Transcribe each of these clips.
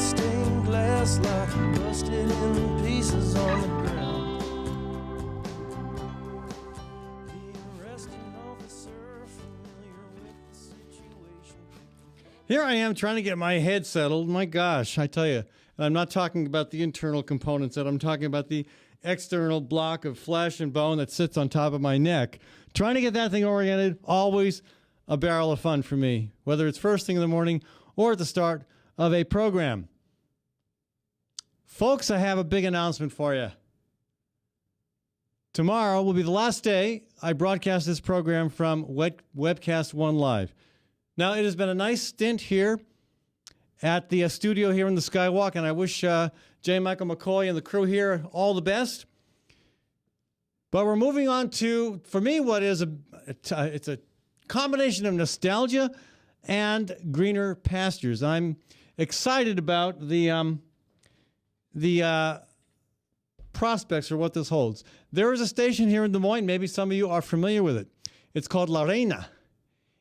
stained glass like busted in pieces on the ground. The arresting officer familiar with the situation. Here I am trying to get my head settled. My gosh, I tell you, I'm not talking about the internal components, I'm talking about the external block of flesh and bone that sits on top of my neck. Trying to get that thing oriented, always a barrel of fun for me, whether it's first thing in the morning or at the start of a program. Folks, I have a big announcement for you. Tomorrow will be the last day I broadcast this program from Webcast One Live. Now, it has been a nice stint here at the studio here in the Skywalk, and I wish J. Michael McCoy and the crew here all the best. But we're moving on to, for me, what is it's a combination of nostalgia and greener pastures. I'm excited about the prospects for what this holds. There is a station here in Des Moines. Maybe some of you are familiar with it. It's called La Reina.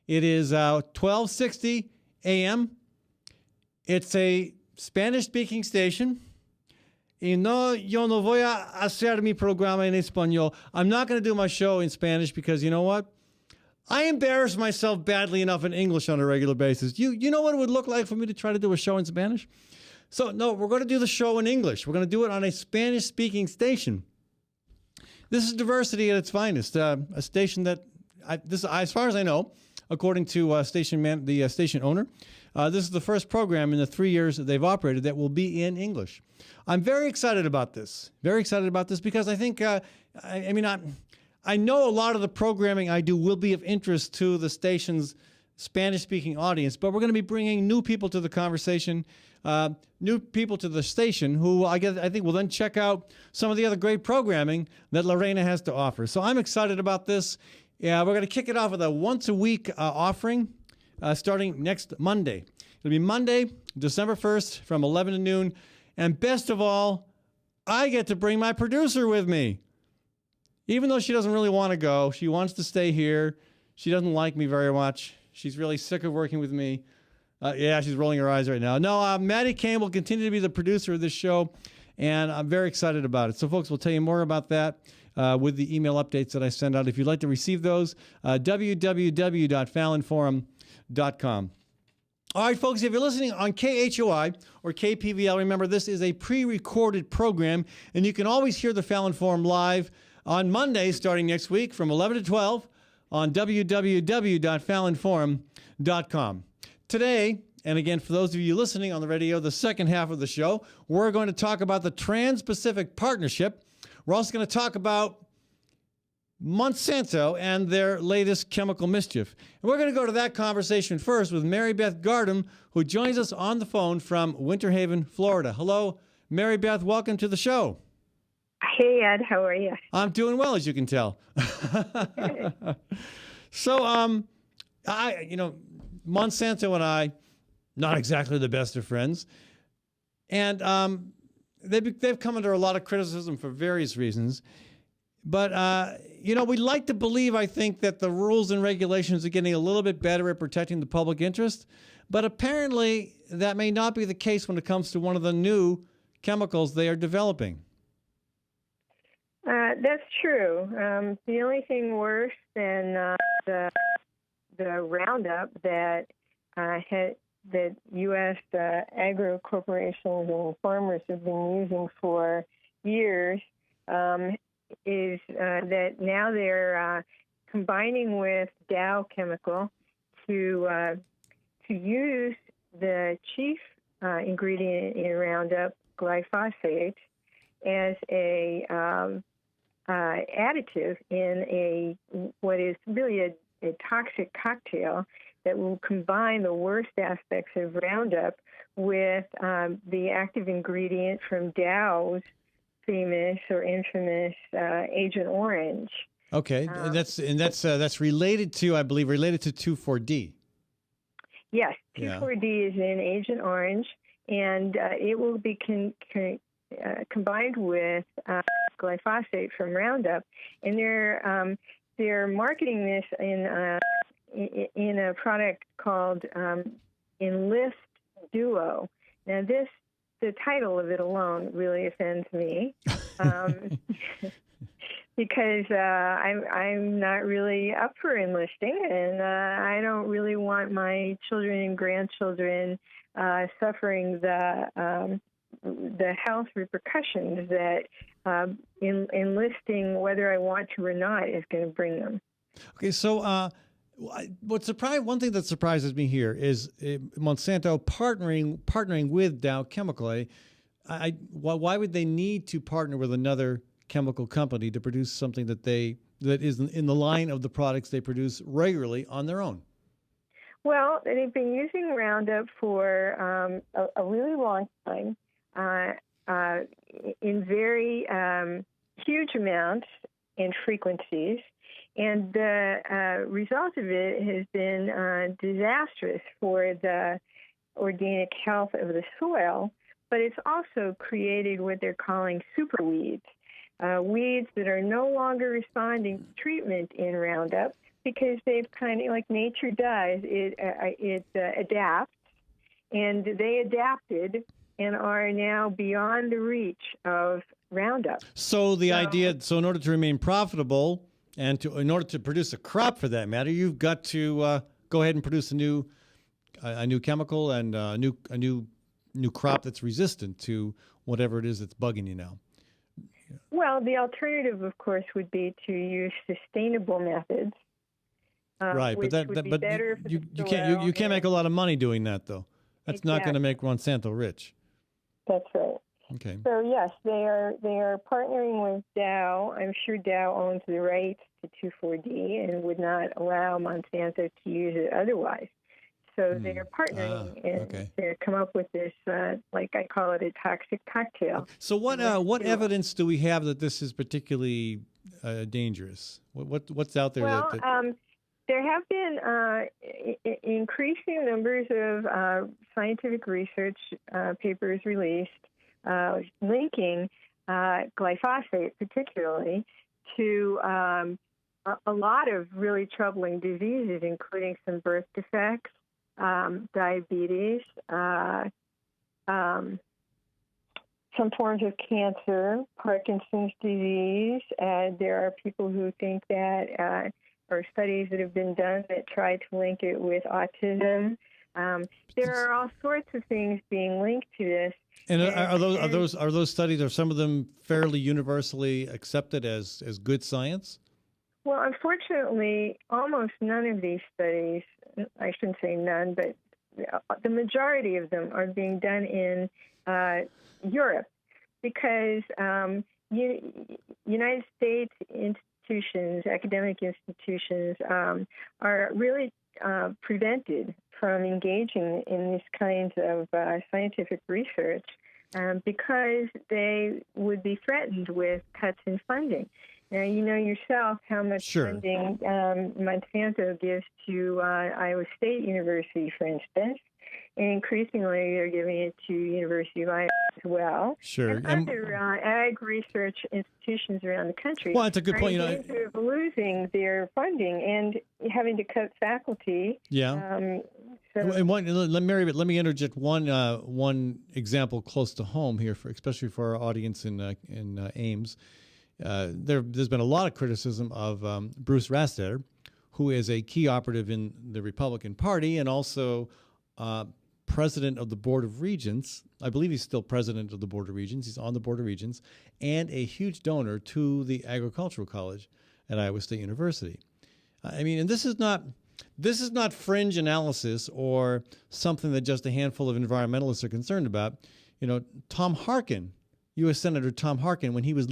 It is 1260 AM. It's a Spanish-speaking station. Y no, yo no voy a hacer mi programa en español. I'm not going to do my show in Spanish because you know what? I embarrass myself badly enough in English on a regular basis. You know what it would look like for me to try to do a show in Spanish? So, no, we're going to do the show in English. We're going to do it on a Spanish-speaking station. This is diversity at its finest. A station that, as far as I know, according to the station owner, this is the first program in the 3 years that they've operated that will be in English. I'm very excited about this. Very excited about this because I think, I know a lot of the programming I do will be of interest to the station's Spanish-speaking audience, but we're going to be bringing new people to the conversation, new people to the station who I think will then check out some of the other great programming that La Reina has to offer. So I'm excited about this. Yeah, we're going to kick it off with a once-a-week offering starting next Monday. It'll be Monday, December 1st from 11 to noon. And best of all, I get to bring my producer with me. Even though she doesn't really want to go, she wants to stay here. She doesn't like me very much. She's really sick of working with me. Yeah, she's rolling her eyes right now. No, Maddie Kane will continue to be the producer of this show, and I'm very excited about it. So, folks, we'll tell you more about that with the email updates that I send out. If you'd like to receive those, www.fallonforum.com. All right, folks, if you're listening on KHOI or KPVL, remember this is a pre-recorded program, and you can always hear the Fallon Forum live on Monday starting next week from 11 to 12 on www.fallonforum.com. Today, and again, for those of you listening on the radio, the second half of the show, we're going to talk about the Trans-Pacific Partnership. We're also going to talk about Monsanto and their latest chemical mischief. And we're going to go to that conversation first with Marybeth Gardam, who joins us on the phone from Winter Haven, Florida. Hello, Marybeth. Welcome to the show. Hey, Ed. How are you? I'm doing well, as you can tell. So, Monsanto and I, not exactly the best of friends. And they've come under a lot of criticism for various reasons. But, we'd like to believe, I think, that the rules and regulations are getting a little bit better at protecting the public interest. But apparently, that may not be the case when it comes to one of the new chemicals they are developing. That's true. The only thing worse than the Roundup that that U.S. agro corporations and farmers have been using for years is that now they're combining with Dow Chemical to use the chief ingredient in Roundup, glyphosate, as a additive in what is really a toxic cocktail that will combine the worst aspects of Roundup with the active ingredient from Dow's famous or infamous Agent Orange. Okay, that's related to, I believe, 2,4-D. Yes, 2,4-D is in Agent Orange, and it will be combined with glyphosate from Roundup, and they're marketing this in a product called Enlist Duo. Now, this the title of it alone really offends me. Um, because I'm not really up for enlisting, and I don't really want my children and grandchildren suffering the health repercussions that enlisting, whether I want to or not, is going to bring them. Okay, so one thing that surprises me here is Monsanto partnering with Dow Chemical. Why would they need to partner with another chemical company to produce something that is in the line of the products they produce regularly on their own? Well, they've been using Roundup for a really long time in very huge amounts and frequencies, and the result of it has been disastrous for the organic health of the soil, but it's also created what they're calling super weeds. Weeds that are no longer responding to treatment in Roundup because they've kind of, like nature does, it adapts, and they adapted and are now beyond the reach of Roundup. So in order to remain profitable and in order to produce a crop for that matter, you've got to go ahead and produce a new chemical and a new crop that's resistant to whatever it is that's bugging you now. Well, the alternative, of course, would be to use sustainable methods. Right, but you can't make a lot of money doing that, though. That's not going to make Monsanto rich. That's right. Okay. So yes, they are partnering with Dow. I'm sure Dow owns the rights to 2,4-D and would not allow Monsanto to use it otherwise. So they are partnering to come up with this, like I call it, a toxic cocktail. So what evidence do we have that this is particularly dangerous? What's out there? Well, there have been increasing numbers of scientific research papers released linking glyphosate particularly to a lot of really troubling diseases, including some birth defects, diabetes, some forms of cancer, Parkinson's disease. There are people who think that, or studies that have been done that try to link it with autism. There are all sorts of things being linked to this. And are those studies, are some of them fairly universally accepted as good science? Well, unfortunately, almost none of these studies, I shouldn't say none, but the majority of them are being done in Europe because United States institutions, academic institutions, are really prevented from engaging in these kinds of scientific research because they would be threatened with cuts in funding. Now, you know yourself how much funding Monsanto gives to Iowa State University, for instance, and increasingly they're giving it to University of Iowa as well. Sure. And other ag research institutions around the country. Well, that's a good point. Are in danger of losing their funding and having to cut faculty. Yeah. Marybeth, let me interject one example close to home here, especially for our audience in Ames. There's been a lot of criticism of Bruce Rastetter, who is a key operative in the Republican Party and also president of the Board of Regents. I believe he's still president of the Board of Regents. He's on the Board of Regents and a huge donor to the Agricultural College at Iowa State University. I mean, and this is not fringe analysis or something that just a handful of environmentalists are concerned about. You know, Tom Harkin, U.S. Senator Tom Harkin, when he was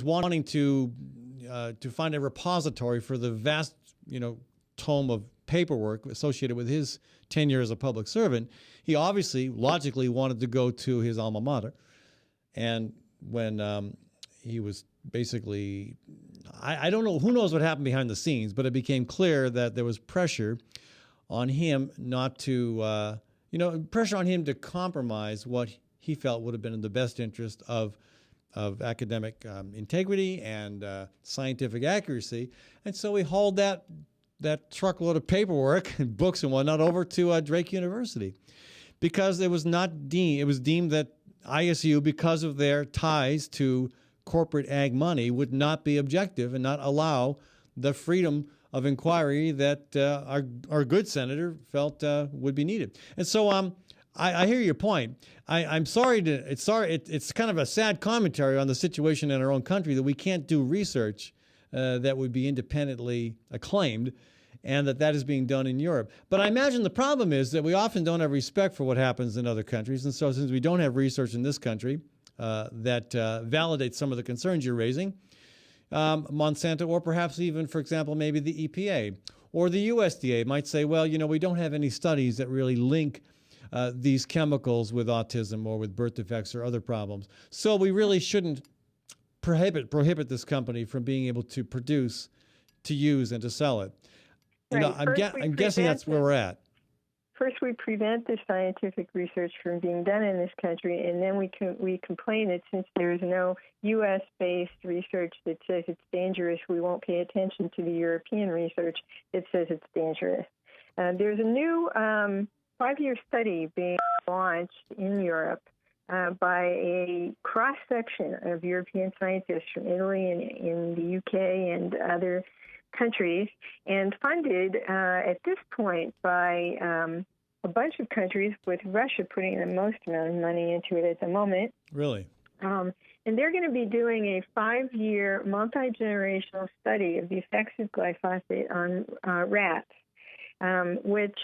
wanting to find a repository for the vast, tome of paperwork associated with his tenure as a public servant, he obviously logically wanted to go to his alma mater. And when he was basically, I don't know, who knows what happened behind the scenes, but it became clear that there was pressure on him not to, pressure on him to compromise what he felt would have been in the best interest of academic integrity and scientific accuracy. And so he hauled that truckload of paperwork and books and whatnot over to Drake University. because it was not deemed. It was deemed that ISU, because of their ties to corporate ag money, would not be objective and not allow the freedom of inquiry that our good senator felt would be needed. And so I hear your point. I'm sorry it's kind of a sad commentary on the situation in our own country that we can't do research that would be independently acclaimed, and that is being done in Europe. But I imagine the problem is that we often don't have respect for what happens in other countries. And so since we don't have research in this country that validates some of the concerns you're raising, Monsanto, or perhaps even, for example, maybe the EPA or the USDA might say, well, we don't have any studies that really link these chemicals with autism or with birth defects or other problems. So we really shouldn't prohibit this company from being able to produce, to use, and to sell it. Right. I'm guessing that's where we're at. First, we prevent the scientific research from being done in this country, and then we complain that since there is no U.S.-based research that says it's dangerous, we won't pay attention to the European research that says it's dangerous. There's a new 5-year study being launched in Europe by a cross-section of European scientists from Italy and in the UK and other countries, and funded at this point by a bunch of countries, with Russia putting the most amount of money into it at the moment. Really? And they're going to be doing a 5-year multi-generational study of the effects of glyphosate on rats, which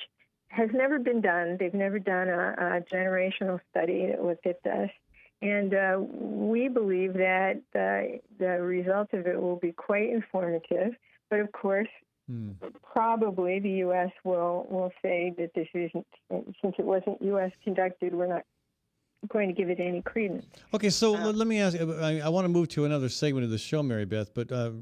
has never been done. They've never done a generational study that looked at this. And we believe that the result of it will be quite informative. But of course, probably the U.S. will say that this isn't, since it wasn't U.S. conducted, we're not going to give it any credence. Okay, so let me ask. I want to move to another segment of the show, Marybeth. But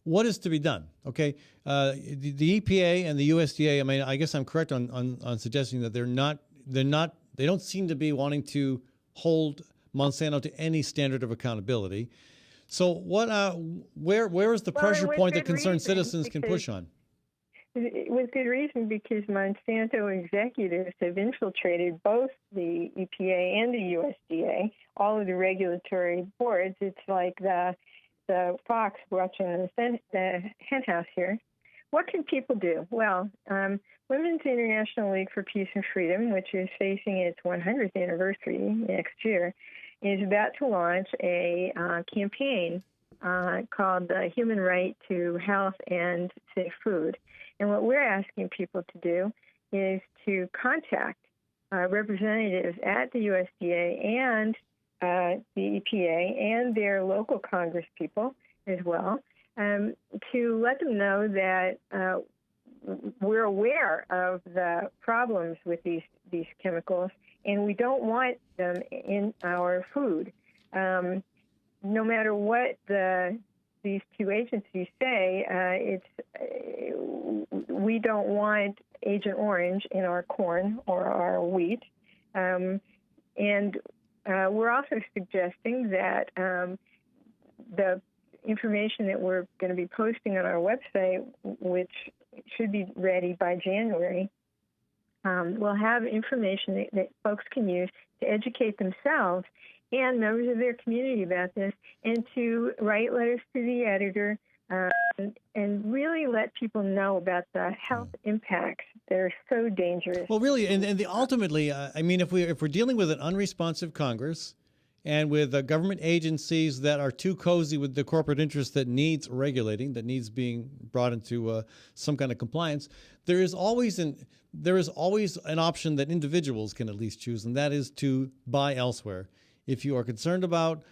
what is to be done? Okay, the EPA and the USDA. I mean, I guess I'm correct on suggesting that they don't seem to be wanting to hold Monsanto to any standard of accountability. So where is the pressure point that concerned citizens can push on? With good reason, because Monsanto executives have infiltrated both the EPA and the USDA, all of the regulatory boards. It's like the fox watching the hen house here. What can people do? Well, Women's International League for Peace and Freedom, which is facing its 100th anniversary next year, is about to launch a campaign called the Human Right to Health and Safe Food. And what we're asking people to do is to contact representatives at the USDA and the EPA and their local Congress people as well, to let them know that we're aware of the problems with these chemicals, and we don't want them in our food. No matter what these two agencies say, we don't want Agent Orange in our corn or our wheat. And we're also suggesting that the information that we're going to be posting on our website, which should be ready by January, will have information that folks can use to educate themselves and members of their community about this, and to write letters to the editor and really let people know about the health impacts that are so dangerous. Well, really, and ultimately, I mean, if we're dealing with an unresponsive Congress and with government agencies that are too cozy with the corporate interest that needs regulating, that needs being brought into some kind of compliance, there is always an option that individuals can at least choose, and that is to buy elsewhere. If you are concerned about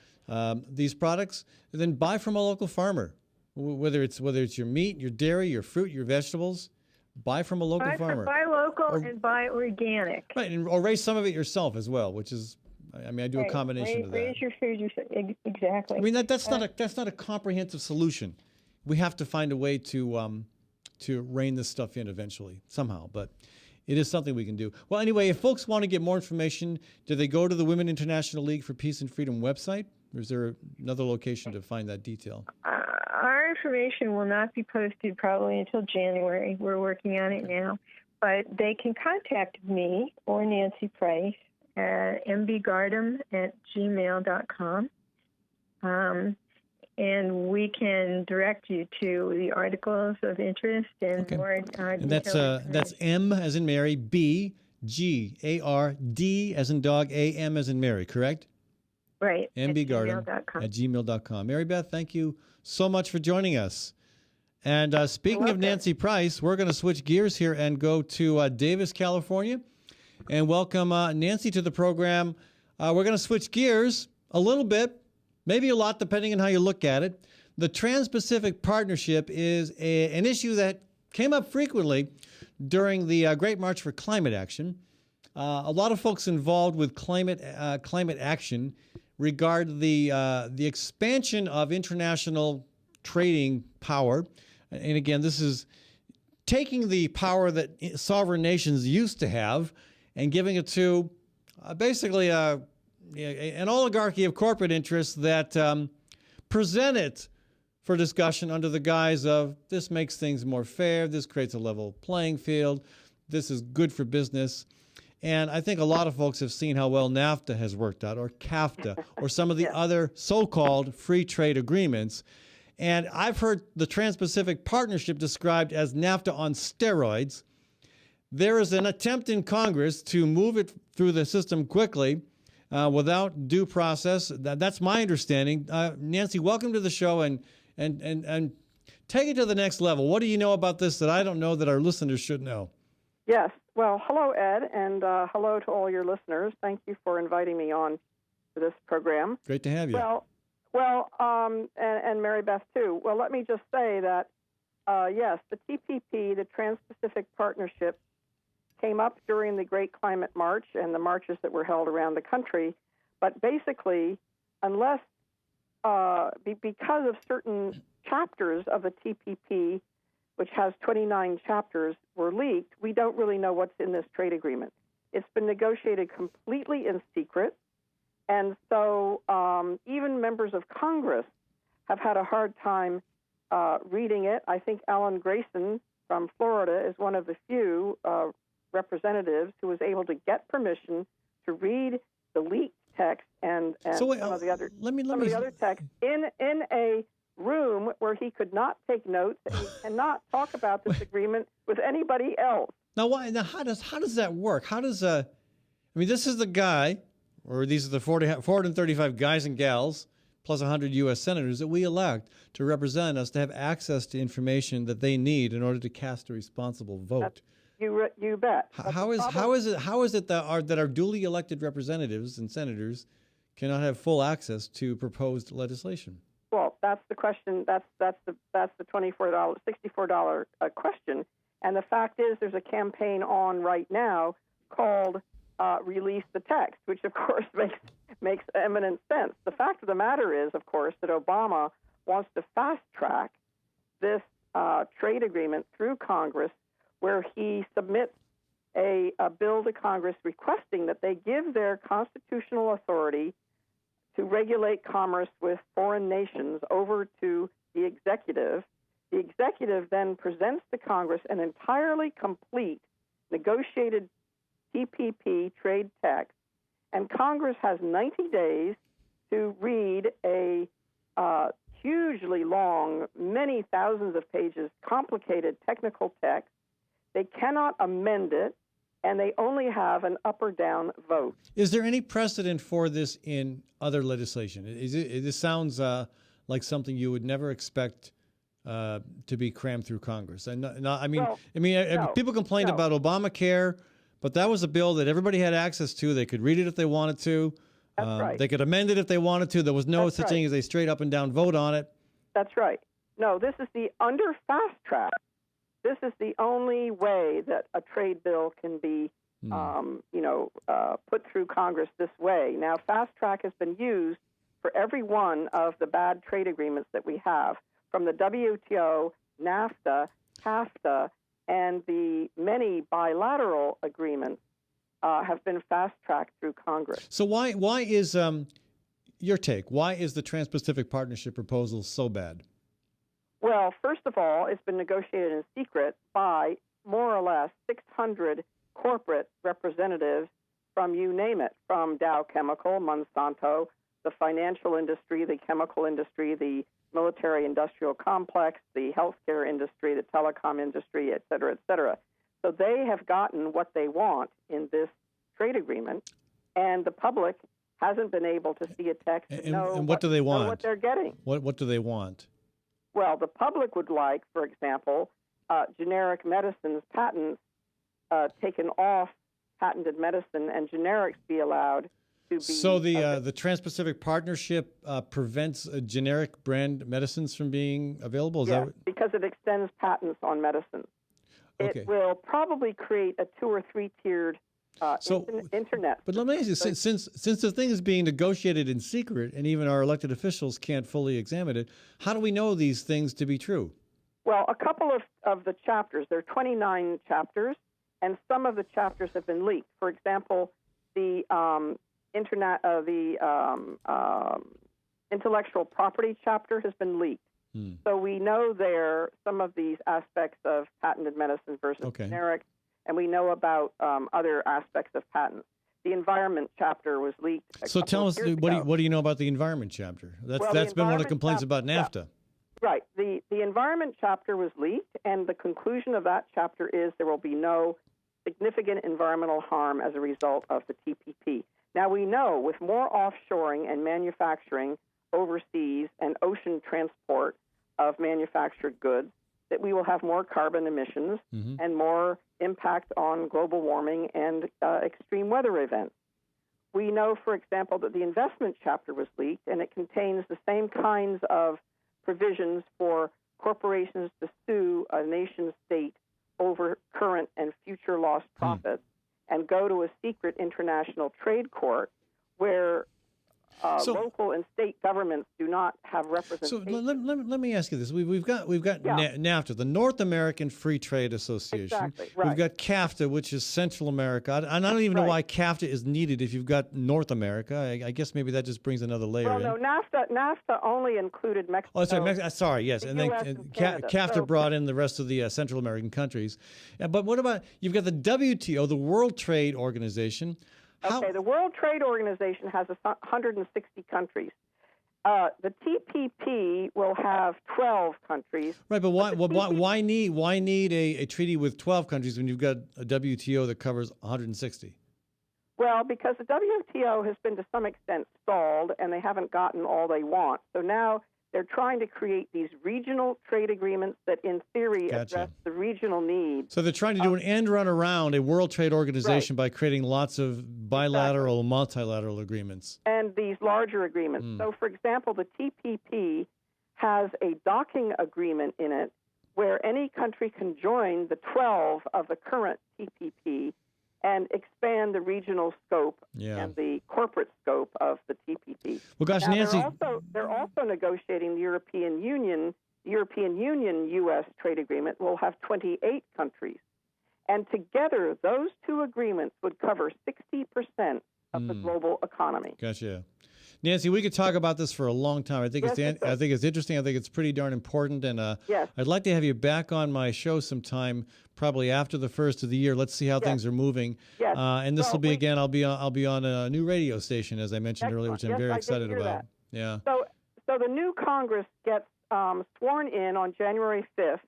these products, then buy from a local farmer. Whether it's your meat, your dairy, your fruit, your vegetables, buy from a local farmer. Buy local and buy organic. Right, or raise some of it yourself as well, which is, I mean, I do a combination of that. Raise your food yourself. Exactly. I mean, that's not a comprehensive solution. We have to find a way to rein this stuff in eventually, somehow. But it is something we can do. Well, anyway, if folks want to get more information, do they go to the Women International League for Peace and Freedom website? Or is there another location to find that detail? Our information will not be posted probably until January. We're working on it now. but they can contact me or Nancy Price at mbgardam@gmail.com. And we can direct you to the articles of interest and more And detailed that's M as in Mary, B, G, A, R, D as in dog, A, M as in Mary, correct? right, mbgardam gmail.com. at gmail.com. Marybeth, thank you so much for joining us. And speaking of Nancy Price, we're going to switch gears here and go to Davis, California, and welcome Nancy to the program. We're going to switch gears a little bit, maybe a lot, depending on how you look at it. The Trans-Pacific Partnership is an issue that came up frequently during the Great March for Climate Action. A lot of folks involved with climate action regard the expansion of international trading power. And again, this is taking the power that sovereign nations used to have and giving it to basically an oligarchy of corporate interests that present it for discussion under the guise of this makes things more fair, this creates a level playing field, this is good for business. And I think a lot of folks have seen how well NAFTA has worked out, or CAFTA, or some of the other so-called free trade agreements. And I've heard the Trans-Pacific Partnership described as NAFTA on steroids. There is an attempt in Congress to move it through the system quickly without due process. That's my understanding. Nancy, welcome to the show and take it to the next level. What do you know about this that I don't know that our listeners should know? Yes. Well, hello, Ed, and hello to all your listeners. Thank you for inviting me on to this program. Great to have you. And Marybeth, too. Well, let me just say that, yes, the TPP, the Trans-Pacific Partnership, came up during the Great Climate March and the marches that were held around the country. But basically, unless, because of certain chapters of the TPP, which has 29 chapters, were leaked, we don't really know what's in this trade agreement. It's been negotiated completely in secret. And so even members of Congress have had a hard time reading it. I think Alan Grayson from Florida is one of the few representatives who was able to get permission to read the leaked text and some of the other text in a room where he could not take notes and he cannot talk about this agreement with anybody else. Now, how does that work? This is the guy, or these are the 435 guys and gals, plus 100 U.S. senators that we elect to represent us, to have access to information that they need in order to cast a responsible vote. You bet. How is it that our duly elected representatives and senators cannot have full access to proposed legislation? Well, that's the question. That's the $64 question. And the fact is, there's a campaign on right now called Release the Text, which of course makes eminent sense. The fact of the matter is, of course, that Obama wants to fast track this trade agreement through Congress, where he submits a bill to Congress requesting that they give their constitutional authority to regulate commerce with foreign nations over to the executive. The executive then presents to Congress an entirely complete negotiated TPP trade text, and Congress has 90 days to read a hugely long, many thousands of pages, complicated technical text. They cannot amend it, and they only have an up or down vote. Is there any precedent for this in other legislation? This sounds like something you would never expect to be crammed through Congress. People complained about Obamacare, but that was a bill that everybody had access to. They could read it if they wanted to. That's right. They could amend it if they wanted to. There was no such thing as a straight up and down vote on it. That's right. No, this is the under fast track. This is the only way that a trade bill can be, put through Congress this way. Now, fast track has been used for every one of the bad trade agreements that we have, from the WTO, NAFTA, CAFTA, and the many bilateral agreements have been fast tracked through Congress. So why is your take? Why is the Trans-Pacific Partnership proposal so bad? Well, first of all, it's been negotiated in secret by more or less 600 corporate representatives from you name it, from Dow Chemical, Monsanto, the financial industry, the chemical industry, the military-industrial complex, the healthcare industry, the telecom industry, et cetera, et cetera. So they have gotten what they want in this trade agreement, and the public hasn't been able to see a text and know what do they want? Know what they're getting. What do they want? Well, the public would like, for example, generic medicines patents taken off patented medicine and generics be allowed to be. So the Trans-Pacific Partnership prevents generic brand medicines from being available? Yes, because it extends patents on medicines. Okay. It will probably create a 2 or 3 tiered internet. But let me ask you, since the thing is being negotiated in secret and even our elected officials can't fully examine it, how do we know these things to be true? Well, a couple of the chapters, there are 29 chapters, and some of the chapters have been leaked. For example, the intellectual property chapter has been leaked. So we know there some of these aspects of patented medicine versus generic, and we know about other aspects of patents. The environment chapter was leaked. So tell us, what do you know about the environment chapter? That's been one of the complaints about NAFTA. Yeah. Right. The environment chapter was leaked, and the conclusion of that chapter is there will be no significant environmental harm as a result of the TPP. Now, we know with more offshoring and manufacturing overseas and ocean transport of manufactured goods that we will have more carbon emissions and more impact on global warming and extreme weather events. We know, for example, that the investment chapter was leaked, and it contains the same kinds of provisions for corporations to sue a nation state over current and future lost profits and go to a secret international trade court where local and state governments do not have representation. So let me ask you this: we've got NAFTA, the North American Free Trade Association. Exactly, right. We've got CAFTA, which is Central America. I don't even know why CAFTA is needed if you've got North America. I guess maybe that just brings another layer in. Well, no, NAFTA only included Mexico. Oh, sorry, sorry, yes, and then CAFTA brought in the rest of the Central American countries. But what about you've got the WTO, the World Trade Organization? Okay, the World Trade Organization has 160 countries. The TPP will have 12 countries. Right, but why need a treaty with 12 countries when you've got a WTO that covers 160? Well, because the WTO has been to some extent stalled, and they haven't gotten all they want. So now they're trying to create these regional trade agreements that, in theory, address the regional needs. So they're trying to do an end run around a World Trade Organization by creating lots of bilateral, multilateral agreements. And these larger agreements. So, for example, the TPP has a docking agreement in it where any country can join the 12 of the current TPP and expand the regional scope and the corporate scope of the TPP. Well, gosh, now, Nancy, they're also negotiating the European Union. The European Union-U.S. trade agreement will have 28 countries, and together those two agreements would cover 60% of the global economy. Gotcha. Nancy, we could talk about this for a long time. I think it's interesting. I think it's pretty darn important, and I'd like to have you back on my show sometime, probably after the first of the year. Let's see how things are moving. Yes. And this will be again. I'll be on a new radio station, as I mentioned earlier, which I'm very excited about. That. Yeah. So the new Congress gets sworn in on January 5th,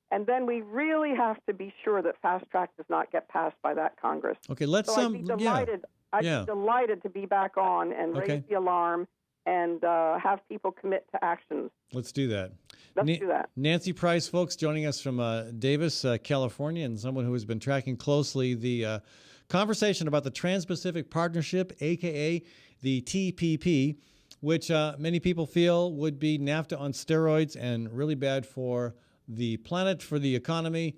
and then we really have to be sure that fast track does not get passed by that Congress. Okay. Let's I'd be delighted. I'd be delighted to be back on and raise the alarm and have people commit to actions. Let's do that. Let's do that. Nancy Price, folks, joining us from Davis, California, and someone who has been tracking closely the conversation about the Trans-Pacific Partnership, a.k.a. the TPP, which many people feel would be NAFTA on steroids and really bad for the planet, for the economy,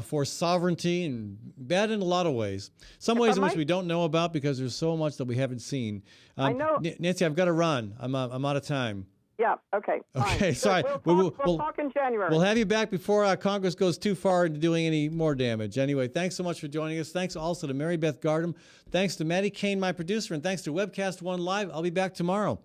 for sovereignty, and bad in a lot of ways. Some ways in which we don't know about because there's so much that we haven't seen. I know. Nancy, I've got to run. I'm out of time. Yeah, okay. Fine. Okay, sorry. We'll talk in January. We'll have you back before Congress goes too far into doing any more damage. Anyway, thanks so much for joining us. Thanks also to Marybeth Gardam. Thanks to Maddie Kane, my producer, and thanks to Webcast One Live. I'll be back tomorrow.